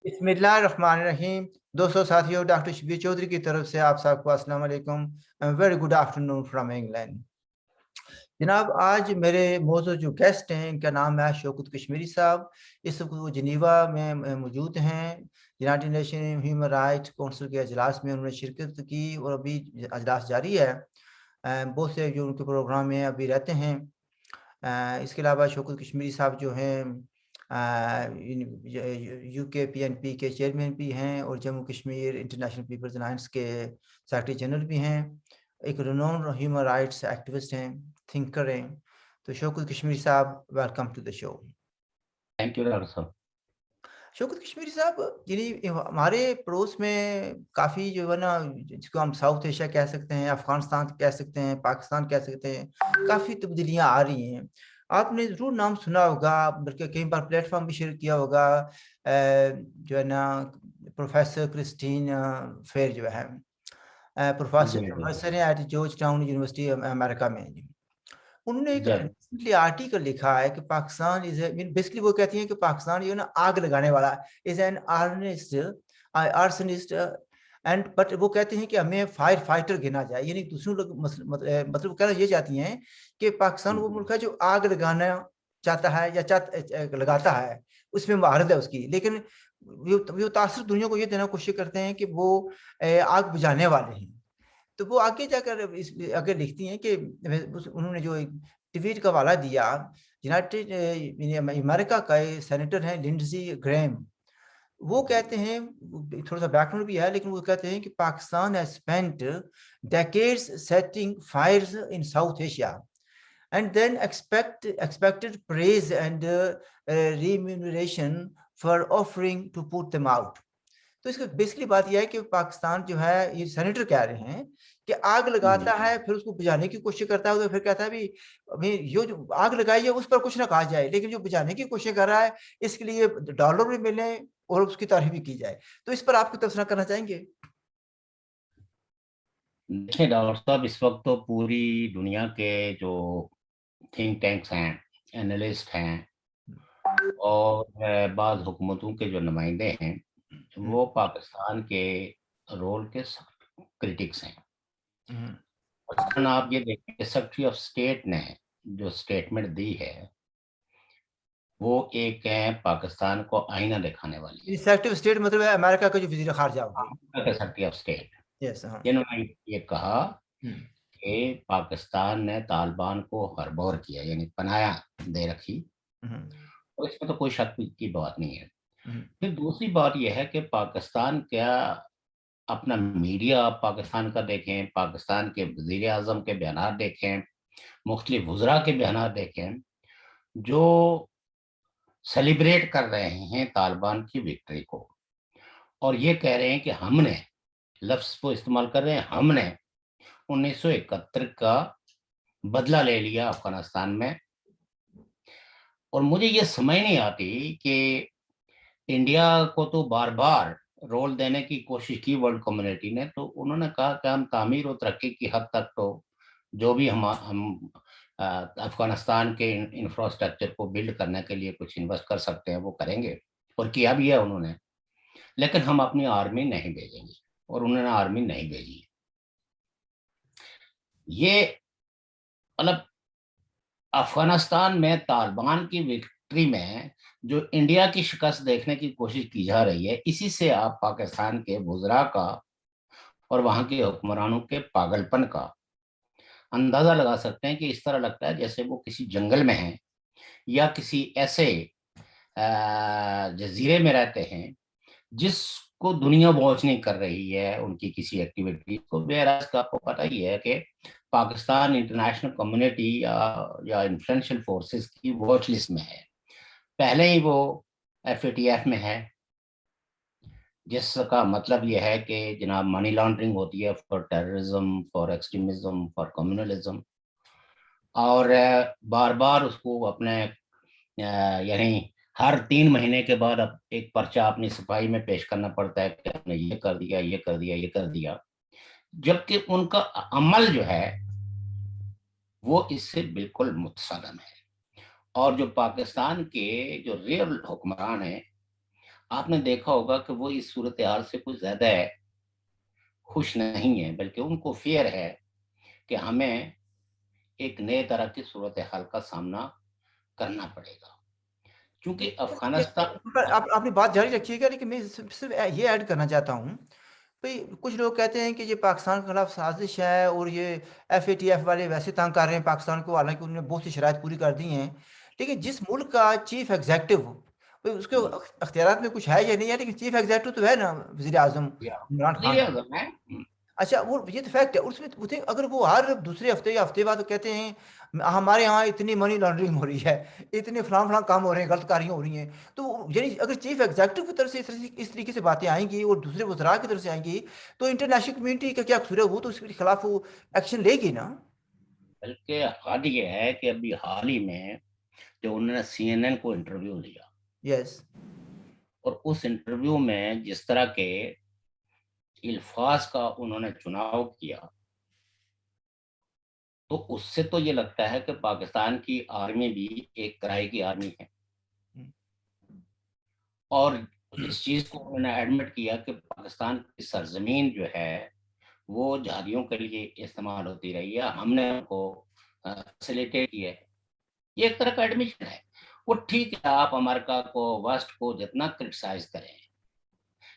बिस्मिल्लाहिर्रहमानिर्रहीम। दोस्तों साथियों, डॉक्टर शबीर चौधरी की तरफ से आप सबको अस्सलाम वालेकुम। Very good afternoon from England. जनाब, आज मेरे मौजूद जो गेस्ट हैं, इनका नाम है शौकत कश्मीरी साहब। इस वक्त वो जिनीवा में मौजूद हैं। United nation human rights council के अजलास में उन्होंने शिरकत की और अभी अजलास जारी है। बहुत से जो उनके प्रोग्राम में अभी रहते हैं। इसके अलावा शौकत कश्मीरी साहब जो हैं यूके पीएनपी के चेयरमैन भी हैं और Jammu Kashmir international people's alliance के सेक्रेटरी जनरल भी हैं। एक रिनोन्ड ह्यूमन राइट्स एक्टिविस्ट हैं, थिंकर हैं। तो शौकत कश्मीरी साहब, welcome to the show. Thank you doctor साहब। शौकत कश्मीरी साहब, यानी हमारे पड़ोस में काफ़ी जो है ना, जिसको हम साउथ एशिया कह सकते हैं, अफगानिस्तान कह सकते हैं, पाकिस्तान कह सकते हैं, काफ़ी तब्दीलियाँ आ रही हैं। आपने ज़रूर नाम सुना होगा, बल्कि कई बार प्लेटफॉर्म भी शेयर किया होगा। जो है ना, प्रोफेसर क्रिस्टीन फेयर जो है, प्रोफेसर हैं at Georgetown university America में। उन्होंने एक जय रिसेंटली आर्टिकल लिखा है कि पाकिस्तान इज बेसिकली वो कहती हैं कि पाकिस्तान जो है ना आग लगाने वाला is an arsonist and but वो कहते हैं कि हमें फायर फाइटर गिना जाए, यानी दूसरों लोग मतलब कहना ये चाहती हैं कि पाकिस्तान वो मुल्क है जो आग लगाना चाहता है या लगाता है, उसमें महारत है उसकी, लेकिन वो तासर दुनिया को ये देना कोशिश करते हैं कि वो आग बुझाने वाले हैं। तो वो आगे जाकर आगे लिखती हैं कि उन्होंने जो एक ट्वीट का हवाला दिया, यूनाइटेड अमेरिका का सेनेटर हैं लिंडजी ग्रैम। वो कहते हैं, थोड़ा सा बैकग्राउंड भी है, लेकिन वो कहते हैं कि Pakistan has spent decades setting fires in South Asia and then expected praise and remuneration for offering to put them out। तो इसका बेसिकली बात यह है कि पाकिस्तान जो है, ये सेनेटर कह रहे हैं कि आग लगाता है, फिर उसको बुझाने की कोशिश करता है, तो फिर कहता है भी अभी ये जो आग लगाई है उस पर कुछ ना कहा जाए, लेकिन जो बुझाने की कोशिश कर रहा है इसके लिए डॉलर भी मिले और उसकी तारीफ भी की जाए। तो इस पर आप कुछ तबसरा करना चाहेंगे? देखिए डॉक्टर साहब, इस वक्त तो पूरी दुनिया के जो थिंक टैंक्स हैं, एनालिस्ट हैं और बाज़ हुकूमतों के जो नुमाइंदे हैं, वो पाकिस्तान के रोल के क्रिटिक्स हैं। मसलन आप ये देखिए, सेक्रेटरी ऑफ स्टेट ने जो स्टेटमेंट दी है वो एक है पाकिस्तान को आईना दिखाने वाली सेक्रेटरी ऑफ स्टेट मतलब है अमेरिका का जो वजीर खारजा होगा। है। सेक्रेटरी ऑफ स्टेट यस, हाँ। जिन्होंने ये कहा कि पाकिस्तान ने तालिबान को हरबोर किया, यानी पनाया दे रखी, और इसमें तो कोई शक की बात नहीं है। फिर दूसरी बात यह है कि पाकिस्तान क्या अपना मीडिया आप पाकिस्तान का देखें, पाकिस्तान के वजीर आजम के बयान देखें, मुख्तलिफ वज़रा के बयान देखें, जो सेलिब्रेट कर रहे हैं तालिबान की विक्ट्री को, और ये कह रहे हैं कि हमने, लफ्ज़ को इस्तेमाल कर रहे हैं, हमने 1971 का बदला ले लिया अफगानिस्तान में। और मुझे ये समझ नहीं आती कि इंडिया को तो बार बार रोल देने की कोशिश की वर्ल्ड कम्युनिटी ने, तो उन्होंने कहा कि हम तामीर और तरक्की की हद तक तो जो भी हम अफगानिस्तान के इंफ्रास्ट्रक्चर को बिल्ड करने के लिए कुछ इन्वेस्ट कर सकते हैं वो करेंगे, और किया भी है उन्होंने, लेकिन हम अपनी आर्मी नहीं भेजेंगे, और उन्होंने आर्मी नहीं भेजी। ये मतलब अफगानिस्तान में तालिबान की विक्ट्री में जो इंडिया की शिकस्त देखने की कोशिश की जा रही है, इसी से आप पाकिस्तान के वज़रा का और वहां के हुक्मरानों के पागलपन का अंदाजा लगा सकते हैं कि इस तरह लगता है जैसे वो किसी जंगल में हैं या किसी ऐसे जजीरे में रहते हैं जिसको दुनिया वॉच नहीं कर रही है उनकी किसी एक्टिविटी को। बेहराज का आपको पता ही है कि पाकिस्तान इंटरनेशनल कम्युनिटी या इन्फ्लुएंशियल फोर्सेस की वॉच लिस्ट में है, पहले ही वो एफएटीएफ में है, जिसका मतलब ये है कि जनाब मनी लॉन्ड्रिंग होती है for terrorism, for extremism, for communalism, और बार बार उसको अपने यानी हर 3 महीने के बाद अब एक पर्चा अपनी सफाई में पेश करना पड़ता है कि हमने ये कर दिया, ये कर दिया, ये कर दिया, जबकि उनका अमल जो है वो इससे बिल्कुल मुतसदम है। और जो पाकिस्तान के जो रियल हुक्मरान हैं آپ نے دیکھا ہوگا کہ وہ اس صورتحال سے کچھ زیادہ خوش نہیں ہے، بلکہ ان کو فیئر ہے کہ ہمیں ایک نئے طرح کی صورتحال کا سامنا کرنا پڑے گا، کیونکہ افغانستان آپ نے بات جاری رکھیے گا، لیکن میں صرف یہ ایڈ کرنا چاہتا ہوں بھئی کچھ لوگ کہتے ہیں کہ یہ پاکستان کے خلاف سازش ہے اور یہ FATF والے ویسے تنگ کر رہے ہیں پاکستان کو، حالانکہ انہوں نے بہت سی شرائط پوری کر دی ہیں، لیکن جس ملک کا چیف ایگزیکٹو اس کے اختیارات میں کچھ ہے یا نہیں ہے، لیکن چیف ایگزیکٹو تو ہے نا وزیر اعظم عمران خان۔ اچھا وہ یہ تو فیکٹ ہے، اس میں اگر وہ ہر دوسرے ہفتے یا ہفتے بعد کہتے ہیں ہمارے ہاں اتنی منی لانڈرنگ ہو رہی ہے، اتنے فلاں کام ہو رہے ہیں، غلط کاریاں ہو رہی ہیں، تو یعنی اگر چیف ایگزیکٹو کی طرف سے اس طریقے سے باتیں آئیں گی اور دوسرے وزراء کی طرف سے آئیں گی تو انٹرنیشنل کمیونٹی کا کیا قصور ہے؟ وہ تو اس کے خلاف وہ ایکشن لے گی نا۔ بلکہ حد یہ ہے کہ ابھی حال ہی میں جو انہوں نے CNN کو انٹرویو دیا، یس، اور اس انٹرویو میں جس طرح کے الفاظ کا انہوں نے چناؤ کیا، تو اس سے تو یہ لگتا ہے کہ پاکستان کی آرمی بھی ایک کرائے کی آرمی ہے، اور اس چیز کو انہوں نے ایڈمٹ کیا کہ پاکستان کی سرزمین جو ہے وہ جہادیوں کے لیے استعمال ہوتی رہی ہے، ہم نے ان کو فیسیلیٹیٹ کیا ہے، یہ ایک طرح کا ایڈمیشن ہے۔ وہ ٹھیک ہے، آپ امریکہ کو ویسٹ کو جتنا کرٹیسائز کریں،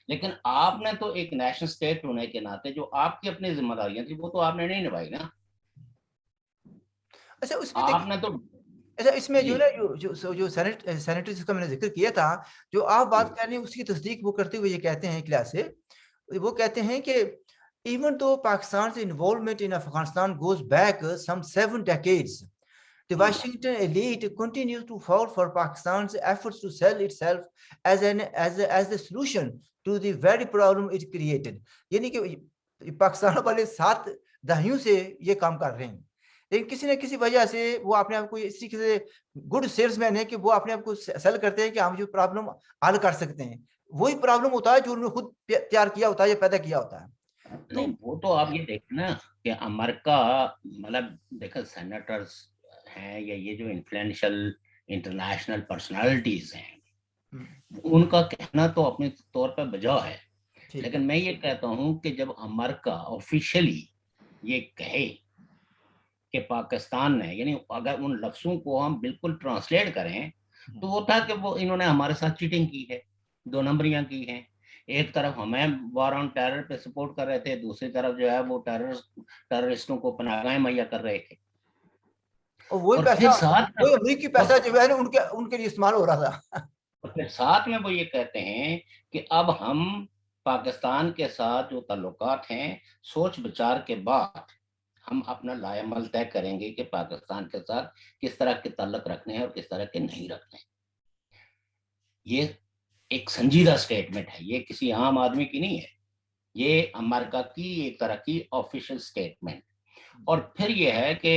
لیکن آپ نے تو ایک نیشنل اسٹیٹ ہونے کے ناطے جو آپ کی اپنی ذمہ داریاں تھی وہ تو آپ نے نہیں نبھائی نا۔ اچھا اس میں آپ نے تو اچھا اس میں جو جی ہے نا جو سینیٹری جس کا میں نے ذکر کیا تھا، جو آپ بات کر رہے ہیں اس کی تصدیق وہ کرتے ہوئے یہ کہتے ہیں کلاس سے، وہ کہتے ہیں کہ even though Pakistan's involvement in Afghanistan goes back some 7 decades, the Washington elite continues to fall for Pakistan's efforts to sell itself as the solution to the very problem it created. یعنی کہ پاکستان والے 7 دہائیوں سے یہ کام کر رہے ہیں، لیکن کسی نہ کسی وجہ سے وہ اپنے آپ کو اس طریقے سے گڈ سیلس مین ہے کہ وہ اپنے آپ کو سیل کرتے ہیں کہ ہم جو پرابلم حل کر سکتے ہیں، وہی پرابلم ہوتا ہے جو انہوں نے خود تیار کیا ہوتا ہے یا پیدا کیا ہوتا ہے۔ تو نہیں، وہ تو آپ یہ دیکھیں نا کہ امریکہ مطلب دیکھیں سینیٹرز ہیں یا یہ جو انفلوئنشل انٹرنیشنل پرسنالٹیز ہیں، ان کا کہنا تو اپنے طور پہ بجا ہے، لیکن میں یہ کہتا ہوں کہ جب امریکہ آفیشلی یہ کہے کہ پاکستان نے، یعنی اگر ان لفظوں کو ہم بالکل ٹرانسلیٹ کریں تو وہ تھا کہ وہ انہوں نے ہمارے ساتھ چیٹنگ کی ہے، 2 نمبریاں کی ہیں، ایک طرف ہمیں وار آن ٹیرر پہ سپورٹ کر رہے تھے، دوسری طرف جو ہے وہ ٹیررسٹوں کو پناہگاہیں مہیا کر رہے تھے، اور وہی اور پیسہ، پھر ساتھ میں وہی امریکی پیسہ جو ہے نا ان کے لیے استعمال ہو رہا تھا۔ وہ یہ کہتے ہیں کہ اب ہم پاکستان کے ساتھ جو تعلقات ہیں سوچ بچار کے بعد ہم اپنا لائے عمل طے کریں گے کہ پاکستان کے ساتھ کس طرح کے تعلق رکھنے ہیں اور کس طرح کے نہیں رکھنے ہیں۔ یہ ایک سنجیدہ سٹیٹمنٹ ہے، یہ کسی عام آدمی کی نہیں ہے، یہ امریکہ کی ایک طرح کی آفیشل سٹیٹمنٹ۔ اور پھر یہ ہے کہ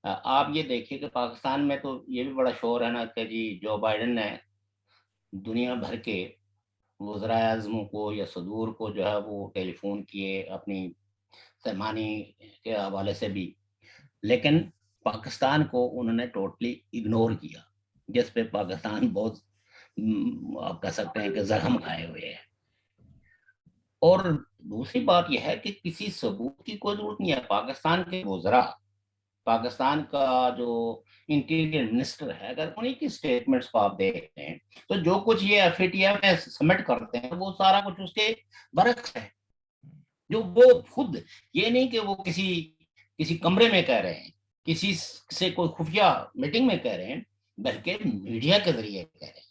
آپ یہ دیکھیے کہ پاکستان میں تو یہ بھی بڑا شور ہے نا کہ جی جو بائیڈن نے دنیا بھر کے وزرائے اعظموں کو یا صدور کو جو ہے وہ ٹیلی فون کیے اپنی سرمانی کے حوالے سے بھی، لیکن پاکستان کو انہوں نے ٹوٹلی اگنور کیا، جس پہ پاکستان بہت آپ کہہ سکتے ہیں کہ زخم کھائے ہوئے ہیں۔ اور دوسری بات یہ ہے کہ کسی ثبوت کی کوئی ضرورت نہیں ہے، پاکستان کے وزراء، پاکستان کا جو انٹیریئر منسٹر ہے، اگر انہیں کی سٹیٹمنٹس کو آپ دیکھتے ہیں تو جو کچھ یہ FATF میں سبمٹ کرتے ہیں وہ سارا کچھ اس کے برعکس ہے، جو وہ خود، یہ نہیں کہ وہ کسی کمرے میں کہہ رہے ہیں، کسی سے کوئی خفیہ میٹنگ میں کہہ رہے ہیں، بلکہ میڈیا کے ذریعے کہہ رہے ہیں۔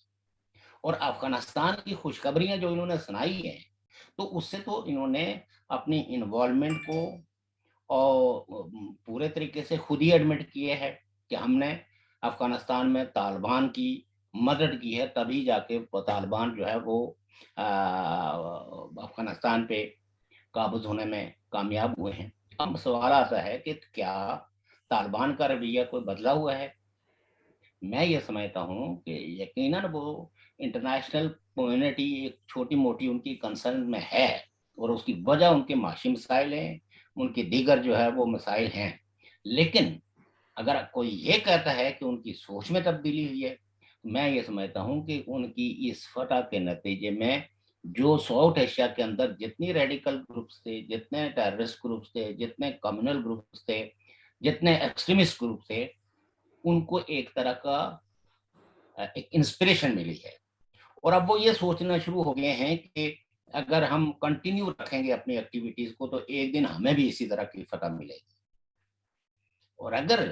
اور افغانستان کی خوشخبریاں جو انہوں نے سنائی ہیں تو اس سے تو انہوں نے اپنی انوالومنٹ کو اور پورے طریقے سے خود ہی ایڈمٹ کیے ہے کہ ہم نے افغانستان میں طالبان کی مدد کی ہے، تبھی جا کے طالبان جو ہے وہ افغانستان پہ قابض ہونے میں کامیاب ہوئے ہیں۔ اب سوال آتا ہے کہ کیا طالبان کا رویہ کوئی بدلا ہوا ہے؟ میں یہ سمجھتا ہوں کہ یقیناً وہ انٹرنیشنل کمیونٹی ایک چھوٹی موٹی ان کی کنسرن میں ہے، اور اس کی وجہ ان کے معاشی مسائل ہیں، ان کے دیگر جو ہے وہ مسائل ہیں، لیکن اگر کوئی یہ کہتا ہے کہ ان کی سوچ میں تبدیلی ہوئی ہے، میں یہ سمجھتا ہوں کہ ان کی اس فتح کے نتیجے میں جو ساؤتھ ایشیا کے اندر جتنی ریڈیکل گروپس تھے، جتنے ٹیررسٹ گروپس تھے، جتنے کمیونل گروپس تھے، جتنے ایکسٹریمسٹ گروپ تھے، ان کو ایک طرح کا ایک انسپریشن ملی ہے، اور اب وہ یہ سوچنا شروع ہو گئے ہیں کہ اگر ہم کنٹینیو رکھیں گے اپنی ایکٹیویٹیز کو تو ایک دن ہمیں بھی اسی طرح کی فتح ملے گی، اور اگر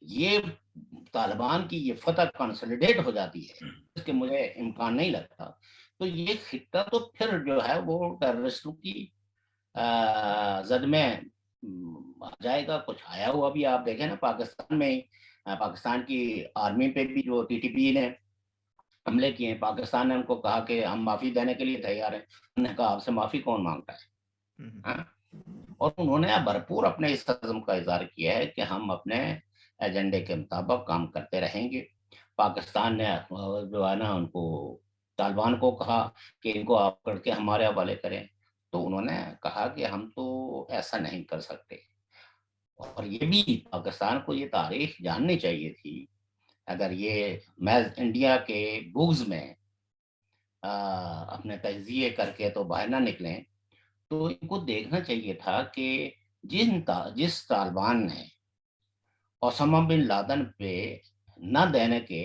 یہ طالبان کی یہ فتح کنسولیڈیٹ ہو جاتی ہے، اس کے مجھے امکان نہیں لگتا، تو یہ خطہ تو پھر جو ہے وہ ٹیررسٹوں کی زد میں آ جائے گا۔ کچھ آیا ہوا بھی آپ دیکھیں نا پاکستان میں، پاکستان کی آرمی پہ بھی جو ٹی ٹی پی نے حملے کیے ہیں، پاکستان نے ان کو کہا کہ ہم معافی دینے کے لیے تیار ہیں، انہوں نے کہا آپ سے معافی کون مانگتا ہے، ہاں؟ اور انہوں نے بھرپور اپنے اس عزم کا اظہار کیا ہے کہ ہم اپنے ایجنڈے کے مطابق کام کرتے رہیں گے۔ پاکستان نے جو ہے نا ان کو طالبان کو کہا کہ ان کو آپ کر کے ہمارے حوالے کریں، تو انہوں نے کہا کہ ہم تو ایسا نہیں کر سکتے، اور یہ بھی پاکستان کو یہ تاریخ جاننی چاہیے تھی۔ اگر یہ محض انڈیا کے بغض میں اپنے تجزیے کر کے تو باہر نہ نکلیں، تو ان کو دیکھنا چاہیے تھا کہ جس طالبان نے اسامہ بن لادن پہ نہ دینے کے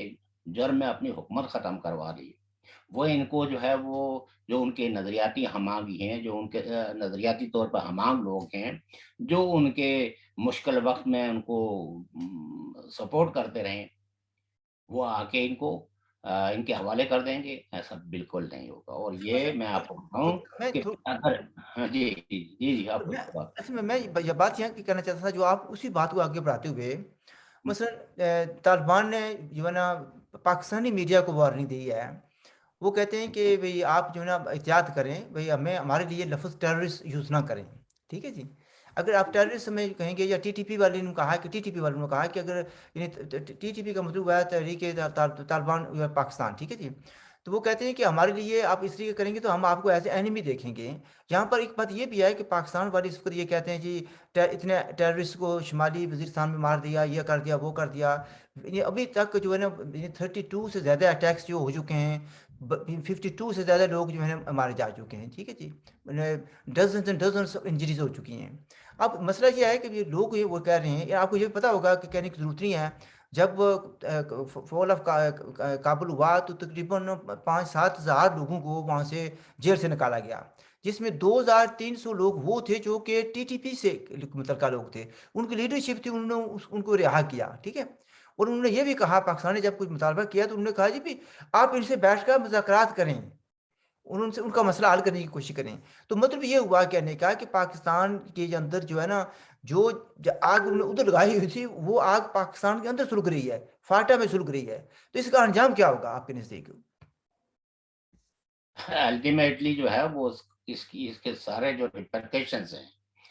جرم میں اپنی حکومت ختم کروا دی، وہ ان کو جو ہے وہ جو ان کے نظریاتی ہمانگی ہیں، جو ان کے نظریاتی طور پر ہمانگ لوگ ہیں، جو ان کے مشکل وقت میں ان کو سپورٹ کرتے رہیں، وہ آ کے ان کو ان کے حوالے کر دیں گے، ایسا بالکل نہیں ہوگا۔ اور یہ میں آپ کو بتاؤں میں کہ اگر جی جی جی جی آپ کچھ بات اصل میں یہ بات یہاں کی کہنا چاہتا تھا، جو آپ اسی بات کو آگے بڑھاتے ہوئے مثلا طالبان نے جو ہے نا پاکستانی میڈیا کو وارننگ دی ہے، وہ کہتے ہیں کہ بھئی آپ جو ہے نا احتیاط کریں، بھئی ہمیں ہمارے لیے لفظ ٹیررسٹ یوز نہ کریں، ٹھیک ہے جی۔ اگر آپ ٹیررسٹ میں کہیں گے، یا ٹی ٹی پی والے نے کہا کہ ٹی ٹی پی والوں نے کہا کہ اگر ٹی ٹی پی کا مطلب ہے تحریک طالبان پاکستان، ٹھیک ہے جی، تو وہ کہتے ہیں کہ ہمارے لیے آپ اس طریقے کریں گے تو ہم آپ کو ایز اے اینیمی دیکھیں گے۔ یہاں پر ایک بات یہ بھی ہے کہ پاکستان والے اس وقت یہ کہتے ہیں جی اتنے ٹیررسٹ کو شمالی وزیرستان میں مار دیا، یہ کر دیا، وہ کر دیا، ابھی تک جو ہے نا 32 سے زیادہ اٹیکس جو ہو چکے ہیں، 52 سے زیادہ لوگ جو ہیں مارے جا چکے ہیں، ٹھیک ہے جی، ڈزنس اینڈ ڈزنس انجریز ہو چکی ہیں۔ اب مسئلہ یہ ہے کہ یہ لوگ یہ وہ کہہ رہے ہیں، آپ کو یہ پتا ہوگا کہ کہنے کی ضرورت نہیں ہے، جب فال آف کابل ہوا تو تقریباً 5-7 ہزار لوگوں کو وہاں سے جیل سے نکالا گیا، جس میں 2300 لوگ وہ تھے جو کہ ٹی ٹی پی سے متعلقہ لوگ تھے، ان کی لیڈرشپ تھی، انہوں نے ان کو رہا کیا، ٹھیک ہے۔ اور انہوں نے یہ بھی کہا، پاکستان نے جب کچھ مطالبہ کیا تو انہوں نے کہا جی بھی آپ ان سے بیٹھ کر مذاکرات کریں، انہوں سے ان کا مسئلہ حل کرنے کی کوشش کریں۔ تو مطلب یہ ہوا کہنے کا کہ پاکستان کے اندر جو ہے نا جو آگ انہوں نے ادھر لگائی ہوئی تھی، وہ آگ پاکستان کے اندر سلگ رہی ہے، فاٹا میں سلگ رہی ہے، تو اس کا انجام کیا ہوگا آپ کے نزدیک؟ الٹیمیٹلی جو ہے وہ اس کے سارے جو ریپرکیشنز ہیں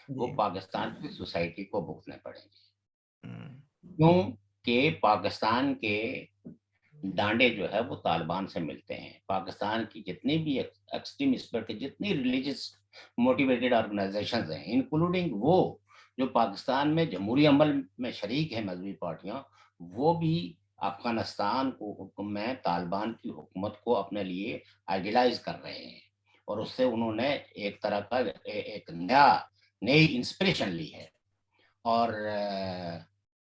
جی۔ وہ پاکستان کی سوسائٹی کو بھگتنے پڑیں گے، کیوں کہ پاکستان کے ڈانڈے جو ہے وہ طالبان سے ملتے ہیں۔ پاکستان کی جتنی بھی ایکسٹریمسٹ کے جتنی ریلیجس موٹیویٹڈ آرگنائزیشنز ہیں، انکلوڈنگ وہ جو پاکستان میں جمہوری عمل میں شریک ہیں مذہبی پارٹیاں، وہ بھی افغانستان کو حکم میں طالبان کی حکومت کو اپنے لیے آئیڈیلائز کر رہے ہیں، اور اس سے انہوں نے ایک طرح کا ایک نئی انسپریشن لی ہے۔ اور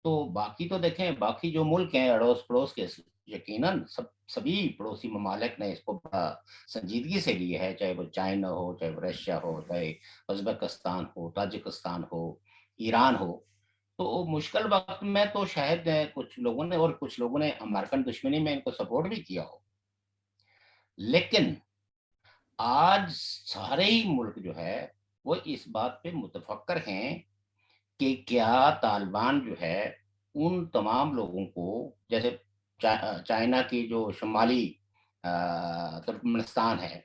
تو باقی تو دیکھیں، باقی جو ملک ہیں اڑوس پڑوس کے، یقیناً سبھی پڑوسی ممالک نے اس کو بڑا سنجیدگی سے لی ہے، چاہے وہ چائنا ہو، چاہے وہ رشیا ہو، چاہے ازبکستان ہو، تاجکستان ہو، ایران ہو۔ تو مشکل وقت میں تو شاید کچھ لوگوں نے امریکن دشمنی میں ان کو سپورٹ بھی کیا ہو، لیکن آج سارے ہی ملک جو ہے وہ اس بات پہ متفکر ہیں کہ کیا طالبان جو ہے ان تمام لوگوں کو، جیسے چائنا کی جو شمالی ترکمنستان ہے،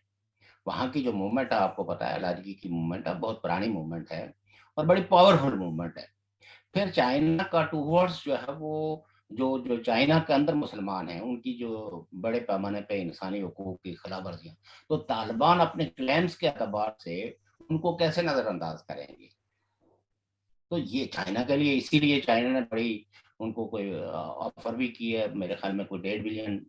وہاں کی جو موومنٹ ہے، آپ کو پتا ہے لاجگی کی موومنٹ ہے، بہت پرانی موومنٹ ہے اور بڑی پاورفل موومنٹ ہے۔ پھر چائنا کا ٹوورڈز جو ہے وہ جو چائنا کے اندر مسلمان ہیں، ان کی جو بڑے پیمانے پہ انسانی حقوق کی خلاف ورزیاں، تو طالبان اپنے کلیمز کے اعتبار سے ان کو کیسے نظر انداز کریں گے؟ تو یہ چائنا کے لیے، اسی لیے چائنا نے بڑی उनको कोई ऑफर भी की है, मेरे ख्याल में कोई $1.5 बिलियन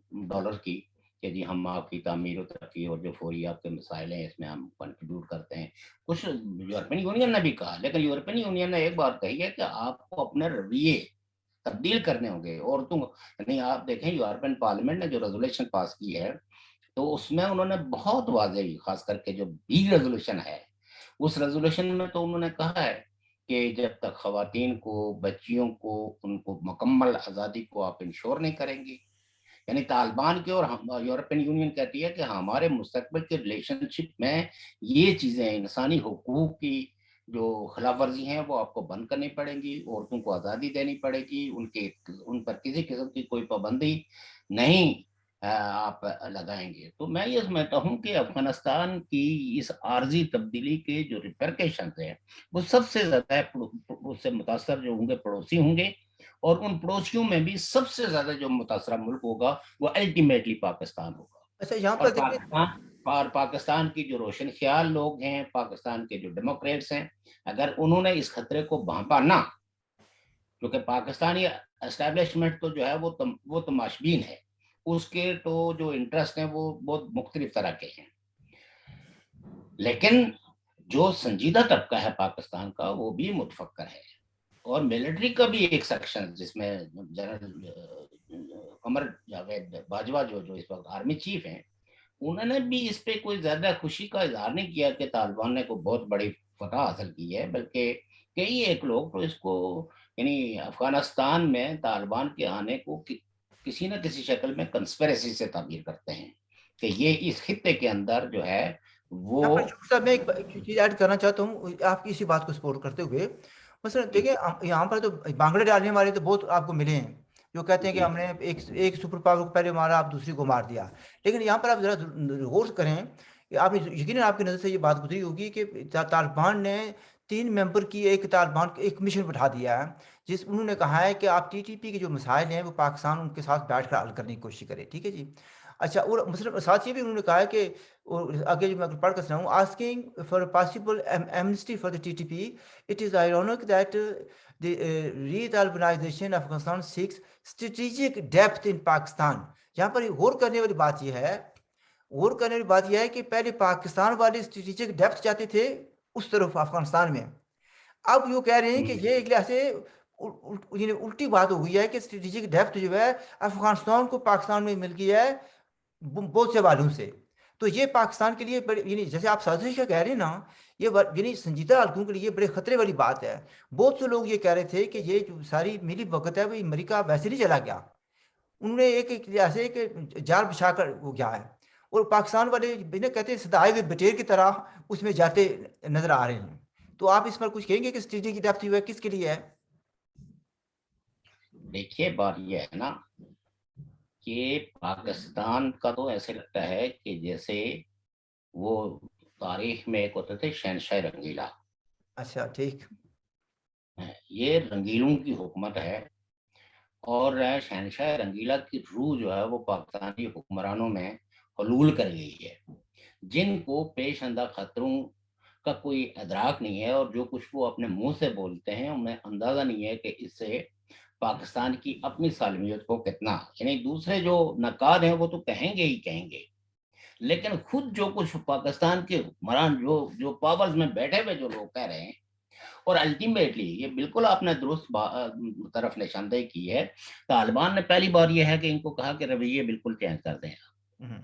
की, कि जी हम आपकी तामीर और तरक्की और जो फौरी आपके मसाइल हैं इसमें हम कंट्रीब्यूट करते हैं। कुछ यूरोपियन यूनियन ने भी कहा, लेकिन यूरोपियन यूनियन ने एक बात कही है कि आपको अपने रवैये तब्दील करने होंगे। और तुम नहीं, आप देखें यूरोपियन पार्लियामेंट ने जो रेजोल्यूशन पास की है, तो उसमें उन्होंने बहुत वाज़ेह, खास करके जो बी रेजोल्यूशन है, उस रेजोल्यूशन में तो उन्होंने कहा है कि जब तक खवातीन को, बच्चियों को, उनको मुकम्मल आज़ादी को आप इंश्योर नहीं करेंगी, यानी तालिबान की और यूरोपियन यूनियन कहती है कि हमारे मुस्तकबिल के रिलेशनशिप में ये चीज़ें, इंसानी हुकूक की जो खिलाफ वर्जी हैं वो आपको बंद करनी पड़ेंगी, औरतों को आज़ादी देनी पड़ेगी, उन पर किसी किस्म की कोई पाबंदी नहीं आप लगाएंगे। तो मैं ये समझता हूँ कि अफगानिस्तान की इस आर्जी तब्दीली के जो रिपरकशंस हैं, वो सबसे ज़्यादा उससे मुतासर जो होंगे पड़ोसी होंगे, और उन पड़ोसियों में भी सबसे ज्यादा जो मुतासरा मुल्क होगा वो अल्टीमेटली पाकिस्तान होगा। अच्छा, यहाँ और पर देखिए, पाकिस्तान की जो रोशन ख्याल लोग हैं, पाकिस्तान के जो डेमोक्रेट्स हैं, अगर उन्होंने इस खतरे को भांपा ना, क्योंकि पाकिस्तानी एस्टेब्लिशमेंट तो जो है वो तमाशबीन है, उसके तो जो इंटरेस्ट हैं वो बहुत मुख्तलिफ तरह के हैं, लेकिन जो संजीदा तबका है पाकिस्तान का वो भी मुतफक्कर है। और मिलिट्री का भी एक सेक्शन जिसमें जनरल कमर जावेद बाजवा जो जो इस वक्त आर्मी चीफ हैं, उन्होंने भी इस पे कोई ज्यादा खुशी का इजहार नहीं किया कि तालिबान ने कोई बहुत बड़ी फतह हासिल की है, बल्कि कई एक लोग तो इसको, यानी अफगानिस्तान में तालिबान के आने को किसी न किसी शक्ल में कंस्पिरेसी से ताबीर करते हैं कि ये इस खित्ते के अंदर जो है वो। यहाँ पर जो साहब मैं एक चीज ऐड करना चाहता हूँ आपकी इसी बात को सपोर्ट करते हुए। मसलन जी देखिए, यहाँ पर तो बांगड़े डालने वाले तो बहुत आपको मिले हैं, जो कहते हैं कि जी हमने एक एक सुपर पावर को पहले मारा, आप दूसरी को मार दिया। लेकिन यहाँ पर आप जरा गौर करें कि आपने यकीनन आपकी नज़र से ये बात गुजरी होगी कि तालिबान ने 3 मेंबर की एक तालिबान एक मिशन बैठा दिया है, जिस उन्होंने कहा है कि आप टीटीपी के जो मसाइल हैं वो पाकिस्तान उनके साथ बैठ कर हल करने की कोशिश करे, ठीक है जी। अच्छा, और मतलब साथ ये भी उन्होंने कहा है कि, और आगे जो मैं पढ़ कर सुनाऊँ, asking for possible amnesty for the TTP, it is ironic that the retalibanisation of Afghanistan seeks strategic depth in Pakistan. यहाँ पर गौर करने वाली बात यह है, गौर करने वाली बात यह है कि पहले पाकिस्तान वाले स्ट्रेटेजिक डेप्थ चाहते थे उस तरफ अफगानिस्तान में, अब यो कह रहे हैं कि ये एक लिहाज से यानी उल्टी बात हो गई है कि स्ट्रेटेजिक डेप्थ जो है अफगानिस्तान को पाकिस्तान में मिल गई है बहुत से मालूम से। तो ये पाकिस्तान के लिए बड़े, यानी जैसे आप साजिश का कह रहे हैं ना, ये यानी संजीदा हल्कों के लिए बड़े खतरे वाली बात है। बहुत से लोग ये कह रहे थे कि ये जो सारी मिली भगत है वो अमेरिका वैसे नहीं चला गया, उन्होंने एक ऐसे एक जाल बिछा कर वो गया है, और पाकिस्तान वाले बिना कहते सदाए हुए बटेर की तरह उसमें जाते नजर आ रहे हैं। तो आप इस पर कुछ कहेंगे कि स्ट्रेटेजी की डेप्थ जो है किसके लिए है? देखिए, बात ये है ना कि पाकिस्तान का तो ऐसे लगता है कि जैसे वो तारीख में एक होते थे शहनशाह रंगीला, अच्छा, ठीक। ये रंगीलों की हुकूमत है, और शहनशाह रंगीला की रूह जो है वो पाकिस्तानी हुक्मरानों में हलूल कर गई है, जिनको पेश आंदा खतरों का कोई अदराक नहीं है, और जो कुछ वो अपने मुंह से बोलते हैं उन्हें अंदाजा नहीं है कि इससे पाकिस्तान की अपनी सालमियत को कितना, यानी दूसरे जो नकाद हैं वो तो कहेंगे ही कहेंगे, लेकिन खुद जो कुछ पाकिस्तान के हुक्मरान जो जो पावर्स में बैठे हुए जो लोग कह रहे हैं, और अल्टीमेटली ये बिल्कुल आपने दुरुस्त तरफ निशानदेही की है। तालिबान ने पहली बार ये है कि इनको कहा कि रवैये बिल्कुल चेंज कर दें, हम्म।